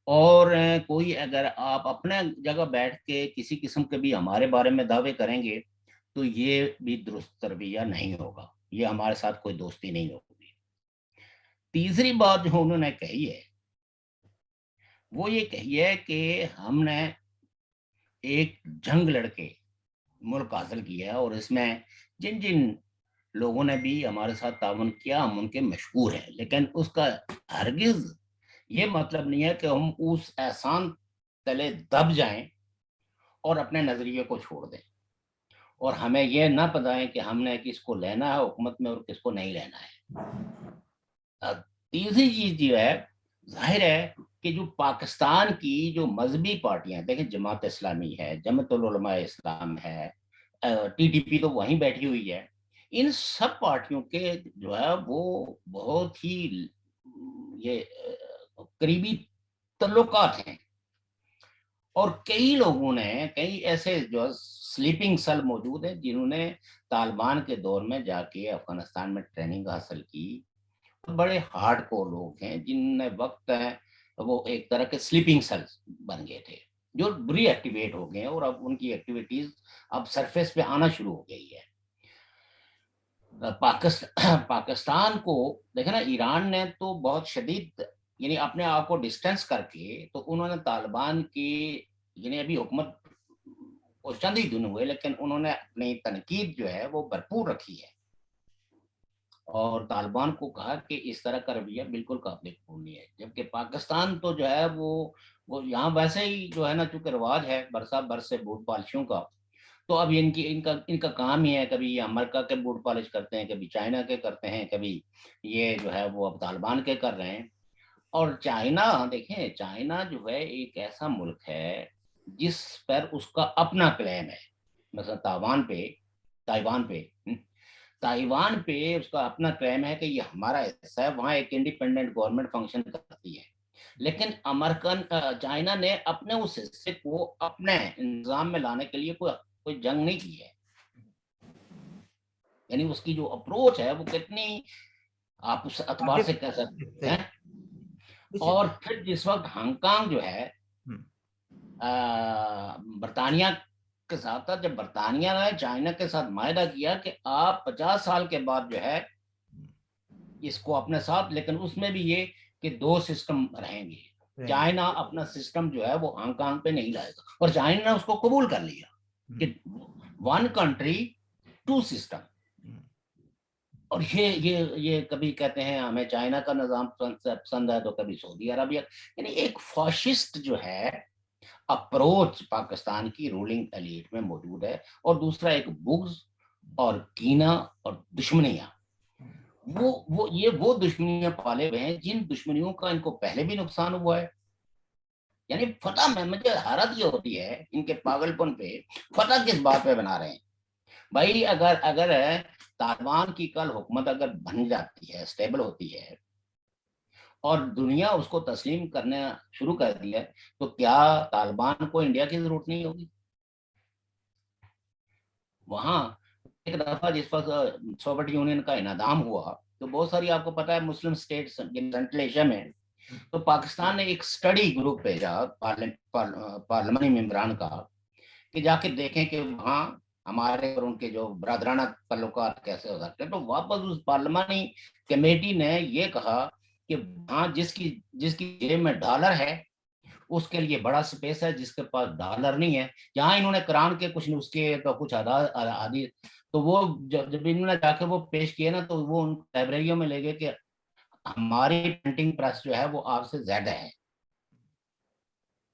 और कोई अगर आप अपने जगह बैठ के किसी किस्म के भी हमारे बारे में दावे करेंगे तो ये भी दुरुस्त रवैया नहीं होगा, ये हमारे साथ कोई दोस्ती नहीं होगी। तीसरी बात जो उन्होंने कही है वो ये कही है कि हमने एक जंग लड़के मुल्क हासिल किया है, और इसमें जिन जिन लोगों ने भी हमारे साथ ताउन किया हम उनके मशहूर हैं, लेकिन उसका हरगिज ये मतलब नहीं है कि हम उस एहसान तले दब जाएं और अपने नजरिए को छोड़ दें, और हमें यह ना पता है कि हमने किसको लेना है हुकूमत में और किसको नहीं लेना है। तीसरी चीज जो है, जाहिर है कि जो पाकिस्तान की जो मजहबी पार्टियां, देखें जमात इस्लामी है, जमात उल उलमा इस्लाम है, टीटीपी तो वहीं बैठी हुई है, ان سب پارٹیوں کے جو ہے وہ بہت ہی یہ قریبی تعلقات ہیں، اور کئی لوگوں نے، کئی ایسے جو سلیپنگ سیل موجود ہیں جنہوں نے طالبان کے دور میں جا کے افغانستان میں ٹریننگ حاصل کی، بڑے ہارڈ کور لوگ ہیں جن نے وقت ہے وہ ایک طرح کے سلیپنگ سیلز بن گئے تھے جو ری ایکٹیویٹ ہو گئے ہیں، اور اب ان کی ایکٹیویٹیز اب سرفیس پہ آنا شروع ہو گئی ہے۔ پاکستان کو دیکھیں نا، ایران نے تو بہت شدید یعنی اپنے آپ کو ڈسٹینس کر کے تو انہوں نے طالبان کی یعنی ابھی حکومت کو چند ہی دن ہوئے لیکن انہوں نے اپنی تنقید جو ہے وہ بھرپور رکھی ہے، اور طالبان کو کہا کہ اس طرح کا رویہ بالکل قابل قبول نہیں ہے، جبکہ پاکستان تو جو ہے وہ یہاں ویسے ہی جو ہے نا، چونکہ رواج ہے برسا برس سے بوٹ پالشیوں کا، تو اب ان کا کام ہی ہے، کبھی یہ امریکہ کے بوٹ پالش کرتے ہیں، کبھی چائنا کے کرتے ہیں، کبھی یہ جو ہے وہ اب طالبان کے کر رہے ہیں۔ اور چائنا، دیکھیں چائنا جو ہے ایک ایسا ملک ہے جس پر اس کا اپنا کلیم ہے، مثلا تائیوان پہ اس کا اپنا کلیم ہے کہ یہ ہمارا حصہ ہے، وہاں ایک انڈیپینڈنٹ گورنمنٹ فنکشن کرتی ہے، لیکن چائنا نے اپنے اس حصے کو اپنے انتظام میں لانے کے لیے کوئی جنگ نہیں کی ہے، یعنی اس کی جو اپروچ ہے وہ کتنی آپ اس اعتبار سے کہہ سکتے ہیں۔ اور پھر جس وقت ہانگ کانگ جو ہے برطانیہ کے ساتھ تھا، جب برطانیہ نے چائنا کے ساتھ معاہدہ کیا کہ آپ 50 سال کے بعد جو ہے اس کو اپنے ساتھ، لیکن اس میں بھی یہ کہ 2 سسٹم رہیں گے، چائنا اپنا سسٹم جو ہے وہ ہانگ کانگ پہ نہیں لائے گا، اور چائنا نے اس کو قبول کر لیا کہ 1 کنٹری 2 سسٹم۔ اور یہ کبھی کہتے ہیں ہمیں چائنا کا نظام پسند ہے، تو کبھی سعودی عربیہ، یعنی ایک فاشسٹ جو ہے اپروچ پاکستان کی رولنگ ایلیٹ میں موجود ہے، اور دوسرا ایک بغض اور کینہ اور دشمنیاں، وہ دشمنیاں پالے ہوئے ہیں جن دشمنیوں کا ان کو پہلے بھی نقصان ہوا ہے۔ یعنی فتح میں مجھے حیرت یہ ہوتی ہے ان کے پاگل پن پہ، فتح کس بات پہ بنا رہے ہیں بھائی؟ اگر طالبان کی کل حکومت اگر بن جاتی ہے، اسٹیبل ہوتی ہے، اور دنیا اس کو تسلیم کرنا شروع کر دیا، تو کیا طالبان کو انڈیا کی ضرورت نہیں ہوگی؟ وہاں ایک دفعہ جس وقت سوویت یونین کا انہدام ہوا تو بہت ساری آپ کو پتا ہے مسلم اسٹیٹ سینٹرل ایشیا میں، تو پاکستان نے ایک اسٹڈی گروپ بھیجا پارلیمانی ممبران کا کہ جا کے دیکھیں کہ وہاں ہمارے اور ان کے جو برادرانہ تعلقات کیسے ہو سکتے ہیں۔ تو واپس اس پارلیمانی کمیٹی نے یہ کہا کہ وہاں جس کی جیب میں ڈالر ہے اس کے لیے بڑا سپیس ہے، جس کے پاس ڈالر نہیں ہے، جہاں انہوں نے قرآن کے کچھ نسخے تو کچھ حدیث، تو وہ جب انہوں نے جا کے وہ پیش کیے نا، تو وہ ان لائبریریوں میں لے گئے کہ ہماری پرنٹنگ پریس جو ہے وہ آپ سے زیادہ ہے،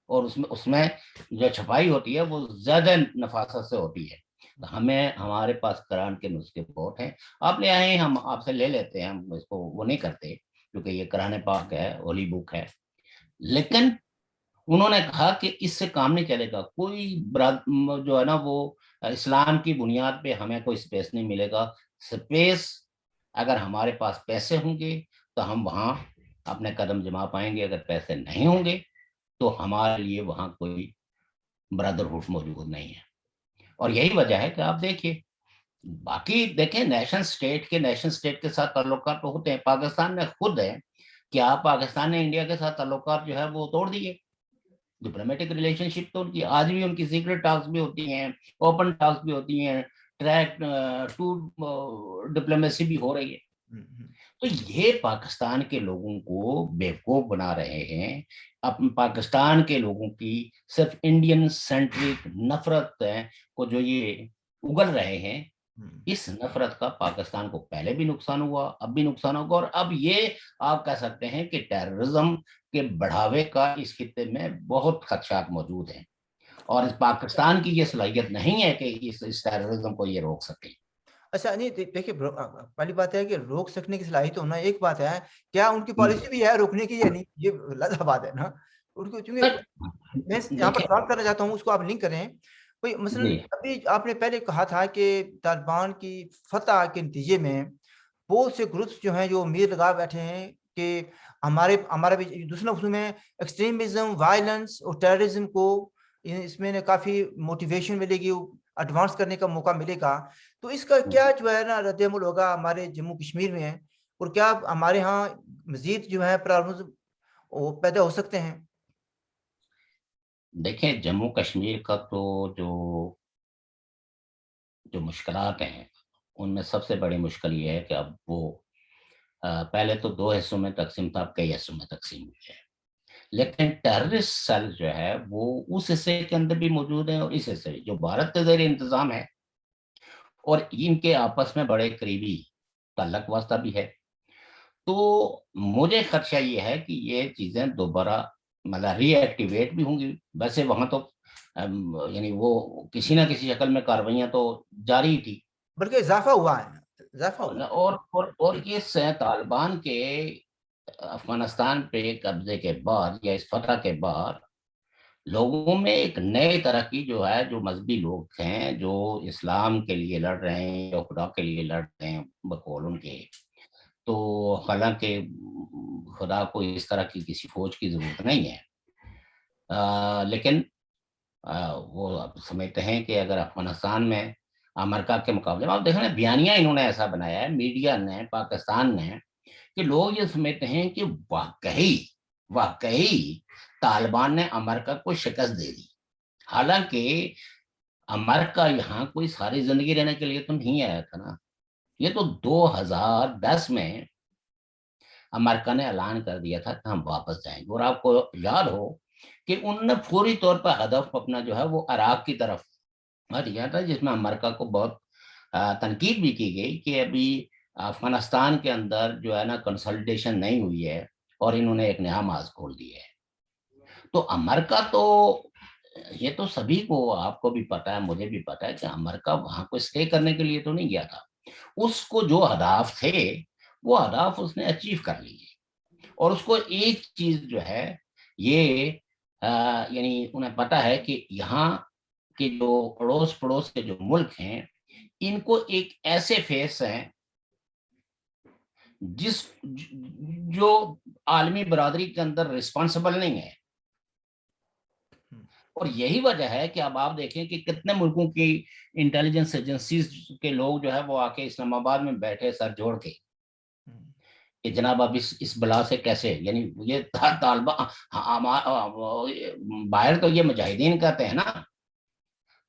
اور اس میں جو چھپائی ہوتی ہے وہ زیادہ نفاست سے ہوتی ہے، ہمیں ہمارے پاس قرآن کے نسخے بہت ہیں، آپ لے آئے، ہم آپ سے لے لیتے ہیں، ہم اس کو وہ نہیں کرتے کیونکہ یہ قرآن پاک ہے، ہولی بک ہے۔ لیکن انہوں نے کہا کہ اس سے کام نہیں چلے گا، کوئی جو ہے نا وہ اسلام کی بنیاد پہ ہمیں کوئی سپیس نہیں ملے گا، سپیس اگر ہمارے پاس پیسے ہوں گے تو ہم وہاں اپنے قدم جما پائیں گے، اگر پیسے نہیں ہوں گے تو ہمارے لیے وہاں کوئی برادرہڈ موجود نہیں ہے۔ اور یہی وجہ ہے کہ آپ دیکھیے، باقی دیکھیں نیشن سٹیٹ کے ساتھ تعلقات تو ہوتے ہیں، پاکستان نے خود ہے کیا پاکستان نے انڈیا کے ساتھ تعلقات جو ہے وہ توڑ دیے، ڈپلومیٹک ریلیشن شپ تو ان کی آج بھی، ان کی سیکرٹ ٹاکس بھی ہوتی ہیں، اوپن ٹاکس بھی ہوتی ہیں، ٹریک ٹو ڈپلومیسی بھی ہو رہی ہے۔ تو یہ پاکستان کے لوگوں کو بیوقوف بنا رہے ہیں، پاکستان کے لوگوں کی صرف انڈین سینٹرک نفرت کو جو یہ اگل رہے ہیں، اس نفرت کا پاکستان کو پہلے بھی نقصان ہوا، اب بھی نقصان ہوگا، اور اب یہ آپ کہہ سکتے ہیں کہ ٹیررزم کے بڑھاوے کا اس خطے میں بہت خدشات موجود ہیں، اور اس پاکستان کی یہ صلاحیت نہیں ہے کہ اس ٹیررزم کو یہ روک سکے۔ اچھا نہیں دیکھیے، پہلی بات ہے کہ روک سکنے کی صلاحیت ہونا ایک بات ہے، کیا ان کی پالیسی بھی ہے روکنے کی یا نہیں، یہ لازم بات ہے نا، ان کو چونکہ میں یہاں پر سوال کرنا چاہتا ہوں، اس کو آپ لنک کریں، कोई मसलन जी अभी आपने पहले कहा था कि तालिबान की फतह के नतीजे में बहुत से ग्रुप्स जो हैं, जो उम्मीद लगा बैठे हैं कि हमारा भी दूसरे लफ्ज़ों में एक्सट्रीमिज़्म, वायलेंस और टेररिज्म को इसमें काफ़ी मोटिवेशन मिलेगी, एडवांस करने का मौका मिलेगा। तो इसका क्या जो है ना रद्द-ए-अमल होगा हमारे जम्मू कश्मीर में? और क्या हमारे यहाँ मज़ीद जो है प्रॉब्लम्स वो पैदा हो सकते हैं? देखिए, जम्मू कश्मीर का तो जो जो मुश्किलात हैं, उनमें सबसे बड़ी मुश्किल ये है कि अब वो पहले तो 2 हिस्सों में तक़सीम था, अब कई हिस्सों में तक़सीम हुई है। लेकिन टेररिस्ट सेल जो है वो उस हिस्से के अंदर भी मौजूद है और इस हिस्से में, जो भारत के ज़ेर इंतज़ाम है, और इनके आपस में बड़े करीबी ताल्लुक वास्ता भी है। तो मुझे खदशा ये है कि ये चीज़ें दोबारा मतलब रीएक्टिवेट भी होंगी। वैसे वहाँ तो यानी वो किसी न किसी शक्ल में कार्रवाइयाँ तो जारी ही थी। बल्कि इज़ाफ़ा हुआ है, इज़ाफ़ा हुआ है। और इस तालिबान के अफ़गानिस्तान पे कब्ज़े के बाद या इस फ़तह के बाद लोगों में एक नए तरह की जो है, जो मज़हबी लोग हैं, जो इस्लाम के लिए लड़ रहे हैं या खुदा के लिए लड़ रहे हैं बकौल उनके, तो हालाँकि खुदा को इस तरह की किसी फ़ौज की ज़रूरत नहीं है। लेकिन वो अब समझते हैं कि अगर अफ़गानिस्तान में अमेरिका के मुकाबले में आप देखें ना, बयानिया इन्होंने ऐसा बनाया है, मीडिया ने, पाकिस्तान ने, कि लोग ये समझते हैं कि वाक़ई वाक़ई तालिबान ने अमेरिका को शिकस्त दे दी। हालाँकि अमेरिका यहाँ कोई सारी ज़िंदगी रहने के लिए तो नहीं आया था ना। ये तो 2010 में अमेरिका ने ऐलान कर दिया था कि हम वापस जाएँगे, और आपको याद हो कि उन्होंने फौरी तौर पर हदफ अपना जो है वो इराक की तरफ दिया था, जिसमें अमेरिका को बहुत तनकीद भी की गई कि अभी अफ़गानिस्तान के अंदर जो है ना कंसोलिडेशन नहीं हुई है और इन्होंने एक नया मार्ग खोल दिया है। तो अमेरिका तो, ये तो सभी को, आपको भी पता है, मुझे भी पता है कि अमेरिका वहाँ को स्टे करने के लिए तो नहीं गया था। उसको जो अहदाफ थे, वो अहदाफ उसने अचीव कर लिए, और उसको एक चीज़ जो है ये यानी उन्हें पता है कि यहाँ के जो अड़ोस-पड़ोस के जो मुल्क हैं, इनको एक ऐसे फेस हैं जिस जो आलमी बरादरी के अंदर रिस्पॉन्सिबल नहीं है। हुँ, और यही वजह है कि अब आप देखें कि कितने मुल्कों की इंटेलिजेंस एजेंसीज के लोग जो है वो आके इस्लामाबाद में बैठे सर जोड़ के हुँ, कि जनाब अब इस बला से कैसे, यानी ये तालिबा बाहर तो ये मुजाहिदीन कहते हैं ना,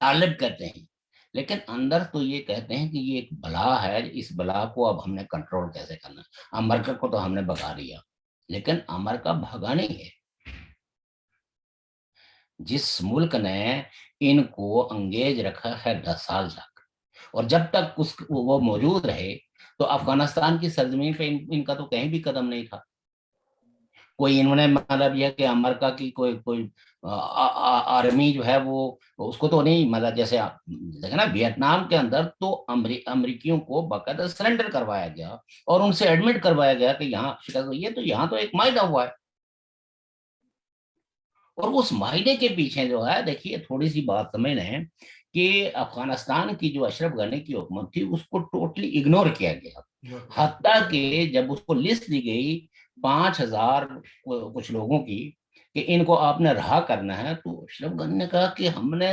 तालिब कहते हैं, लेकिन अंदर तो ये कहते हैं कि ये एक बला है, इस बला को अब हमने कंट्रोल कैसे करना है। अमेरिका को तो हमने भगा दिया, लेकिन अमेरिका भगा नहीं है। जिस मुल्क ने इनको अंगेज रखा है 10 साल तक, और जब तक वो मौजूद रहे, तो अफगानिस्तान की सरजमीन पे इनका तो कहीं भी कदम नहीं था। कोई इन्होंने मतलब यह कि अमेरिका की कोई कोई आर्मी जो है वो उसको तो नहीं, मतलब जैसे देखे ना वियतनाम के अंदर तो अमरीकियों को बाकायदा सरेंडर करवाया गया और उनसे एडमिट करवाया गया कि यहाँ शिकस्त हुई है, तो यहाँ तो एक मायदा हुआ है। और उस मायने के पीछे जो है, देखिए थोड़ी सी बात समझ लें कि अफगानिस्तान की जो अशरफ गनी की हुकूमत थी उसको टोटली इग्नोर किया गया। हत्ता कि जब उसको लिस्ट दी गई 5,000 कुछ लोगों की कि इनको आपने रहा करना है, तो अशरफ गनी ने कहा कि हमने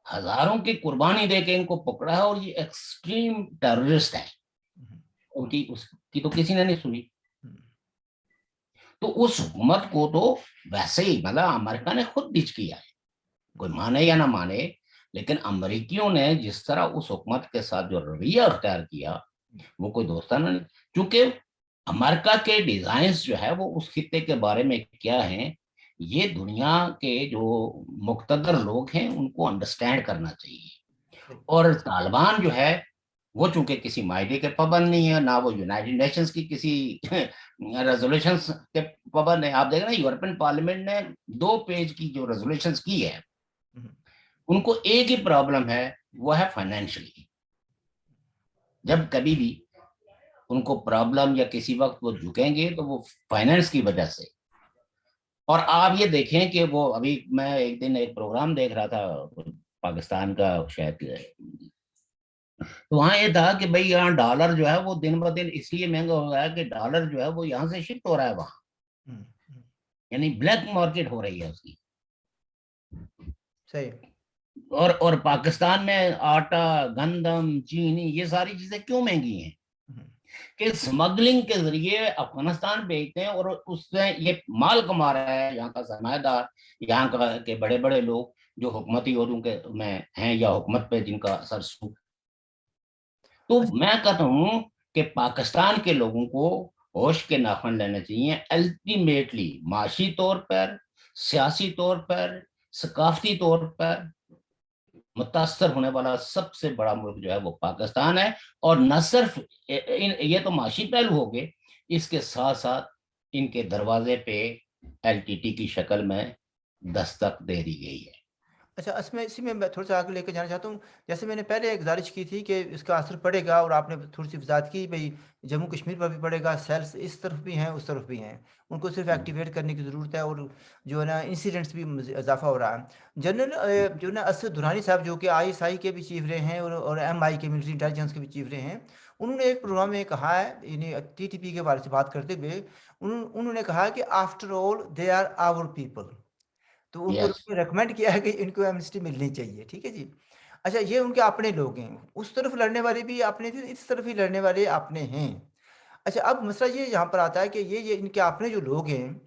हजारों की कुर्बानी देके इनको पकड़ा है और ये एक्सट्रीम टेररिस्ट है। हुँ, उनकी उसकी तो किसी ने नहीं सुनी। हुँ, तो उस हुकूमत को तो वैसे ही मतलब अमेरिका ने खुद डिच किया है, कोई माने या ना माने, लेकिन अमरीकियों ने जिस तरह उस हुकूमत के साथ जो रवैया अख्तियार किया, वो कोई दोस्ताना नहीं। क्योंकि अमेरिका के डिजाइन्स जो है वो उस खित्ते के बारे में क्या हैं, ये दुनिया के जो मुक़्तदर लोग हैं उनको अंडरस्टैंड करना चाहिए। बिल्कुल। और तालिबान जो है वो चूंकि किसी मायदे के पाबंद नहीं है, ना वो यूनाइटेड नेशंस की किसी रेजोल्यूशंस के पाबंद है। आप देख रहे हैं यूरोपियन पार्लियामेंट ने 2 पेज की जो रेजोल्यूशंस की है, हुँ, उनको एक ही प्रॉब्लम है, वो है फाइनेंशियली। जब कभी भी उनको प्रॉब्लम या किसी वक्त वो झुकेंगे तो वो फाइनेंस की वजह से। और आप ये देखें कि वो अभी मैं एक दिन एक प्रोग्राम देख रहा था पाकिस्तान का शायद, तो वहाँ ये था कि भाई यहाँ डॉलर जो है वो दिन ब दिन इसलिए महंगा हो रहा है कि डॉलर जो है वो यहाँ से शिफ्ट हो रहा है वहाँ, यानी ब्लैक मार्केट हो रही है उसकी। सही। और पाकिस्तान में आटा, गंदम, चीनी, ये सारी चीजें क्यों महंगी हैं कि स्मगलिंग के जरिए अफगानिस्तान भेजते हैं और उससे ये माल कमा रहा है यहाँ का सरमायादार, यहाँ का के बड़े बड़े लोग जो हुकूमती ओहदों के में हैं या हुकूमत पे जिनका असर सूख। तो मैं कहता हूँ कि पाकिस्तान के लोगों को होश के नाखून लेने चाहिए। अल्टीमेटली माशी तौर पर, सियासी तौर पर, सकाफती तौर पर मुतासर होने वाला सबसे बड़ा मुल्क जो है वो पाकिस्तान है। और न सिर्फ ये तो माशी पहलू हो गए, इसके साथ साथ इनके दरवाजे पे एलटीटी की शक्ल में दस्तक दे दी गई है। अच्छा, इसमें इसी में मैं थोड़ा सा आगे लेके जाना चाहता हूँ। जैसे मैंने पहले एक गुजारिश की थी कि इसका असर पड़ेगा, और आपने थोड़ी सी वजाहत की भाई जम्मू कश्मीर पर भी पड़ेगा, सेल्स इस तरफ भी हैं उस तरफ भी हैं, उनको सिर्फ एक्टिवेट करने की ज़रूरत है, और जो है ना इंसिडेंट्स भी इजाफा हो रहा है। जनरल जो ना असद दुरानी साहब, जो कि ISI के भी चीफ रहे हैं और MI के मिलिट्री इंटेलिजेंस के भी चीफ रहे हैं, उन्होंने एक प्रोग्राम में कहा है, यानी TTP के बारे से बात करते हुए उन्होंने कहा कि after all they are our people. तो उनको यस। रिकमेंड किया है कि इनको एमनेस्टी मिलनी चाहिए, ठीक है जी। अच्छा, ये उनके अपने लोग हैं, उस तरफ लड़ने वाले भी अपने थे, इस तरफ ही लड़ने वाले अपने हैं। अच्छा, अब मसला ये यहाँ पर आता है कि ये इनके अपने जो लोग हैं,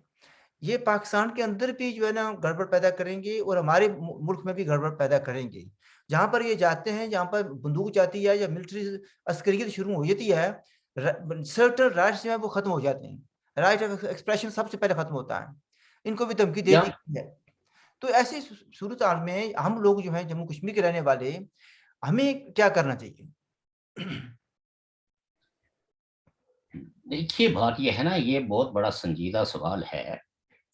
ये पाकिस्तान के अंदर भी जो है ना गड़बड़ पैदा करेंगे, और हमारे मुल्क में भी गड़बड़ पैदा करेंगे। जहाँ पर ये जाते हैं, जहाँ पर बंदूक जाती है या मिलिट्री अस्करियत शुरू हो जाती है, सर्टन राइट्स जो है वो खत्म हो जाते हैं। राइट ऑफ एक्सप्रेशन सबसे पहले खत्म होता है। इनको भी धमकी दे दी या गई है। तो ऐसी सूरत हाल में हम लोग जो हैं जम्मू कश्मीर के रहने वाले, हमें क्या करना चाहिए? देखिए, बात ये है ना, ये बहुत बड़ा संजीदा सवाल है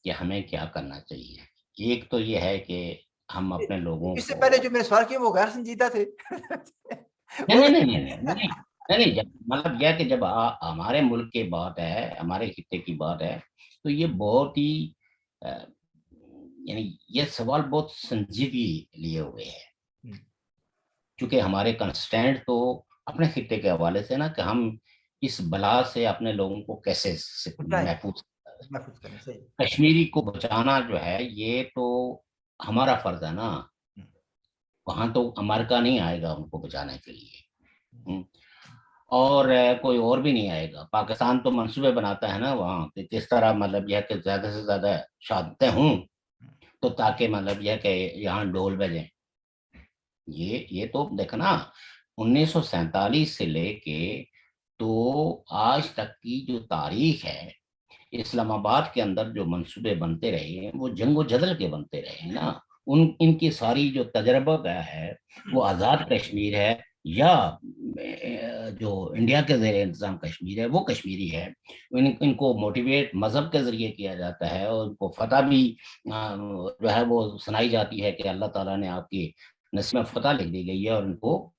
कि हमें क्या करना चाहिए। एक तो ये है कि हम अपने लोगों इससे को, पहले जो मेरे सवाल किए वो गैर संजीदा थे। नहीं वो नहीं भी नहीं नहीं नहीं नहीं नहीं नहीं, जब मतलब यह कि जब हमारे मुल्क की बात है, हमारे खित्ते की बात है, तो ये बहुत ही अ, यानी ये सवाल बहुत संजीदगी लिए हुए है, हुँ, क्योंकि हमारे कंस्टेंट तो अपने खित्ते के हवाले से ना कि हम इस बला से अपने लोगों को कैसे बचाएँ, महफूज, महफूज़ करें, सही। कश्मीरी को बचाना जो है ये तो हमारा फर्ज है ना। हुँ, वहां तो अमेरिका नहीं आएगा उनको बचाने के लिए। हुँ, हम्म, और कोई और भी नहीं आएगा। पाकिस्तान तो मंसूबे बनाता है ना वहाँ कि किस तरह मतलब यह कि ज्यादा से ज्यादा शहादतें हों, हुँ, तो ताकि मतलब यह कि यहाँ डोल बजे। ये तो देखना, 1947 से लेके तो आज तक की जो तारीख है, इस्लामाबाद के अंदर जो मंसूबे बनते रहे हैं वो जंगो जदल के बनते रहे हैं ना। इनकी सारी जो तजर्बा गया है वो आज़ाद कश्मीर है या जो इंडिया के ज़ेर इंतज़ाम कश्मीर है वो कश्मीरी है। इनको मोटिवेट मज़हब के ज़रिए किया जाता है, और उनको फतह भी जो है वो सुनाई जाती है कि अल्लाह ताला ने आपकी नसीब में फतह लिख दी गई है। और इनको,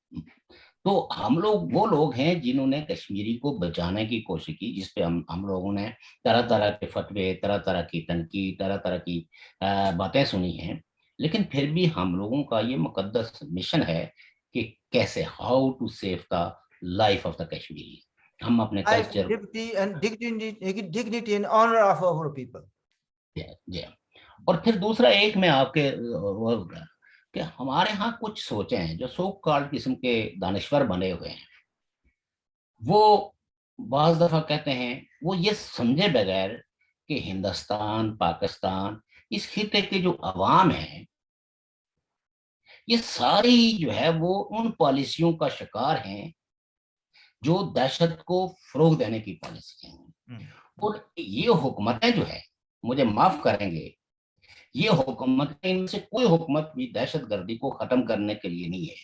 तो हम लोग वो लोग हैं जिन्होंने कश्मीरी को बचाने की कोशिश की, जिसपे हम लोगों ने तरह तरह के फतवे, तरह तरह की तनकीद, तरह तरह की बातें सुनी हैं। लेकिन फिर भी हम लोगों का ये मुकद्दस मिशन है कि कैसे, how to save the life of the Kashmiri. हम अपने लाइफ, कल्चर को, liberty and dignity and honour of our people. जी। और फिर दूसरा एक मैं आपके वो कि हमारे यहाँ कुछ सोचे हैं जो सो कॉल्ड किस्म के दानश्वर बने हुए हैं, वो बाज दफा कहते हैं, वो ये समझे बगैर कि हिंदुस्तान, पाकिस्तान, इस खिते के जो अवाम है, ये सारी जो है वो उन पॉलिसियों का शिकार हैं जो दहशत को फरोग देने की पॉलिसी हैं। हुँ, और ये हुकूमतें जो है, मुझे माफ करेंगे, ये हुकूमतें, इनमें से कोई हुकूमत भी दहशत गर्दी को खत्म करने के लिए नहीं है।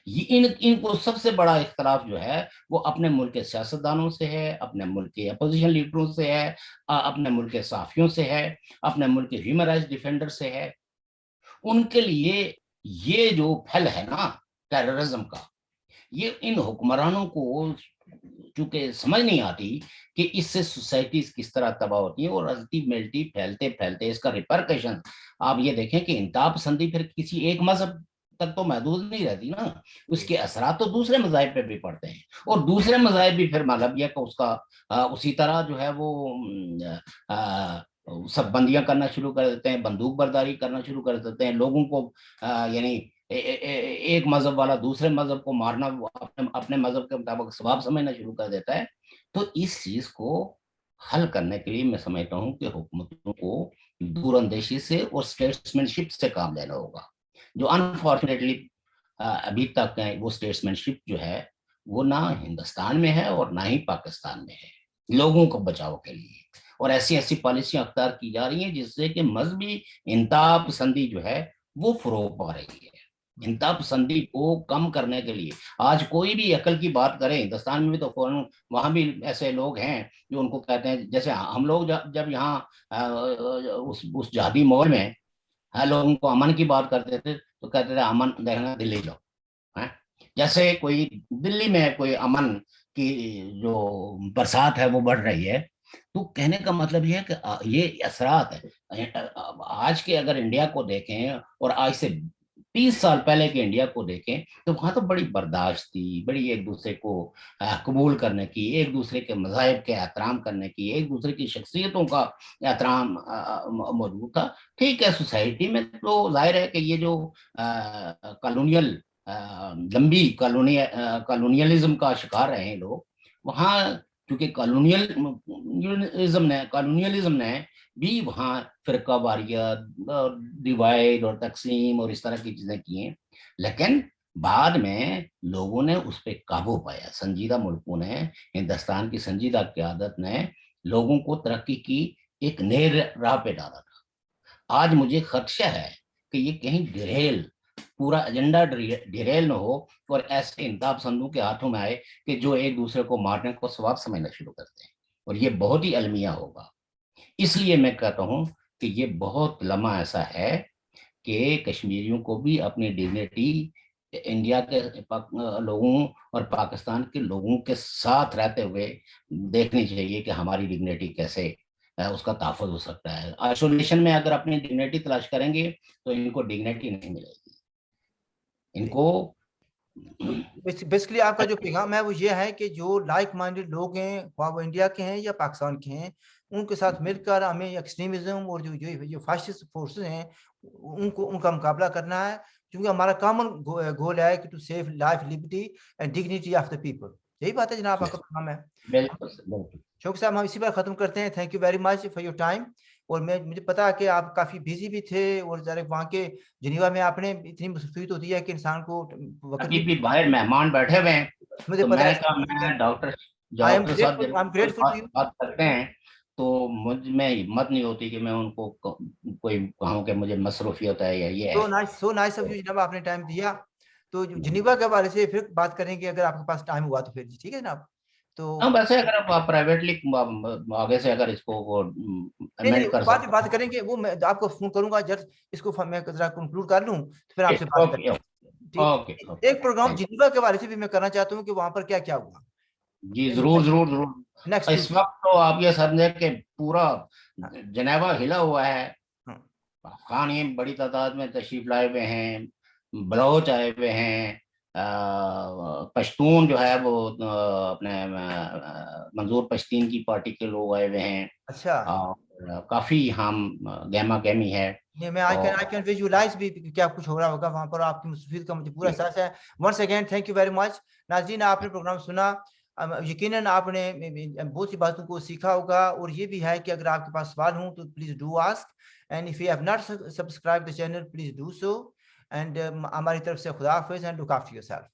ये इनको सबसे बड़ा इख्तलाफ जो है वो अपने मुल्क के सियासतदानों से है, अपने मुल्क के अपोजिशन लीडरों से है, अपने मुल्क के साफियों से है, अपने मुल्क के ह्यूमन राइट्स डिफेंडर से है। उनके लिए ये जो फैल है ना टेररिज्म का, ये इन हुक्मरानों को चूंकि समझ नहीं आती कि इससे सोसाइटीज किस तरह तबाह होती है, और अल्टीमेटली फैलते फैलते इसका रिपरकशन आप ये देखें कि इंतहा पसंदी फिर किसी एक मजहब तक तो महदूद नहीं रहती ना, उसके असरात तो दूसरे मज़ाहिब पे भी पड़ते हैं, और दूसरे मज़ाहिब भी फिर मलहबिया को उसका उसी तरह जो है वो सब बंदियां करना शुरू कर देते हैं, बंदूक बर्दारी करना शुरू कर देते हैं, लोगों को यानी एक मजहब वाला दूसरे मजहब को मारना अपने मजहब के मुताबिक सवाब समझना शुरू कर देता है। तो इस चीज को हल करने के लिए मैं समझता हूँ कि हुकूमतों को दूरअंदेशी से और स्टेट्समैनशिप से काम लेना होगा, जो अनफॉर्चुनेटली अभी तक है वो स्टेट्समैनशिप जो है वो ना हिंदुस्तान में है और ना ही पाकिस्तान में है लोगों को बचाव के लिए। और ऐसी ऐसी पॉलिसियां अख्तियार की जा रही हैं जिससे कि मजहबी इंतहा पसंदी जो है वो फरोग पा रही है। इंतहा पसंदी को कम करने के लिए आज कोई भी अकल की बात करे, हिंदुस्तान में भी तो फौरन वहां भी ऐसे लोग हैं जो उनको कहते हैं, जैसे हम लोग जब यहाँ उस जहादी माहौल में लोगों को अमन की बात करते थे तो कहते थे अमन देखना दिल्ली जाओ, है जैसे कोई दिल्ली में कोई अमन की जो बरसात है वो बढ़ रही है। तो कहने का मतलब ये है कि ये असरात है। आज के अगर इंडिया को देखें और आज से 30 साल पहले के इंडिया को देखें तो वहां तो बड़ी बर्दाश्त थी, बड़ी एक दूसरे को कबूल करने की, एक दूसरे के मज़ाहिब के एहतराम करने की, एक दूसरे की शख्सियतों का एहतराम मौजूद था। ठीक है, सोसाइटी में तो जाहिर है कि ये जो कॉलोनियल लंबी कॉलोनियलिज्म का शिकार रहे हैं लोग, वहाँ क्योंकि कॉलोनियलिज्म ने भी वहाँ फिरका वारियत, डिवाइड और तकसीम और इस तरह की चीजें की हैं, लेकिन बाद में लोगों ने उस पर काबू पाया। संजीदा मुल्कों ने, हिंदुस्तान की संजीदा क़यादत ने लोगों को तरक्की की एक नई राह पे डाला था। आज मुझे खदशा है कि ये कहीं पूरा एजेंडा डिरेल न हो और ऐसे इंतहा पसंदों के हाथों में आए कि जो एक दूसरे को मारने को सवाब समझना शुरू करते हैं, और ये बहुत ही अलमिया होगा। इसलिए मैं कहता हूं कि ये बहुत लम्हा ऐसा है कि कश्मीरियों को भी अपनी डिग्निटी इंडिया के लोगों और पाकिस्तान के लोगों के साथ रहते हुए देखनी चाहिए कि हमारी डिग्निटी कैसे उसका तहफ़्फ़ुज़ हो सकता है। आइसोलेशन में अगर अपनी डिग्निटी तलाश करेंगे तो इनको डिग्निटी नहीं मिलेगी, इनको बेसिकली आपका जो पैगाम है वो ये है कि जो लाइक माइंडेड लोग हैं, वो इंडिया के हैं या पाकिस्तान के हैं, उनके साथ मिलकर हमें एक्सट्रीमिज्म और जो फाशिस्ट फोर्सेस हैं उनका मुकाबला करना है, क्योंकि हमारा कॉमन गोल है कि to save life, liberty and dignity of the people. यही बात है जनाब, आपका पैगाम है। बिल्कुल शौक साहब, हम इसी बार खत्म करते हैं। Thank you very much for your time. और मुझे पता है कि आप काफी बिजी भी थे, और जरा वहाँ के जिनेवा में आपने इतनी मसरूफियत होती है कि इंसान को वक्त अभी भी बाहर मेहमान बैठे हुए हैं, मुझे तो पता मैंने है। कहा मैं डॉक्टर आई एम साहब ग्रेटफुल, जब I am grateful to you. बात करते हैं तो मुझ में हिम्मत नहीं होती कि मैं उनको कोई कहूँ कि मुझे मसरूफियत है या ये है। सो नाइस ऑफ यू जनाब, आपने टाइम दिया। तो जिनेवा के हवाले से फिर बात करेंगे अगर आपके पास टाइम हुआ तो, फिर ठीक है जनाब। तो हाँ, वैसे अगर आप प्राइवेटली आगे से अगर इसको नहीं अमेंड कर बात सकते बात करेंगे, वो मैं आपको फोन करूंगा जब इसको मैं जरा कंक्लूड कर लूं तो फिर आपसे हैं। बात ओके करेंगे। ठीक। ओके एक प्रोग्राम जिनेवा के बारे से भी मैं करना चाहता हूँ कि वहां पर क्या क्या हुआ। जी, जरूर जरूर जरूर। नेक्स्ट इस वक्त तो आप ये समझे कि पूरा जनेवा हिला हुआ है, अफगान ये बड़ी तादाद में तशरीफ लाए हुए हैं, बलोच आए हुए हैं, पश्तून जो है वो अपने मंजूर पश्तीन की पार्टी के लोग आए हुए हैं। अच्छा, और काफी हम गहमा गहमी है। नहीं मैं आई और कैन विजुअलाइज भी कि क्या कुछ हो रहा होगा वहां पर। आपकी मुस्तफीद का मुझे पूरा एहसास है। Once again thank you very much. नाज़रीन, आपने प्रोग्राम सुना, यकीनन आपने बहुत सी बातों को सीखा होगा। और ये भी है कि अगर आपके पास सवाल हो तो please do ask, and if you have not subscribe the channel please do so. And हमारी तरफ से खुदा हाफिज एंड लुक आफ्टर योरसेल्फ।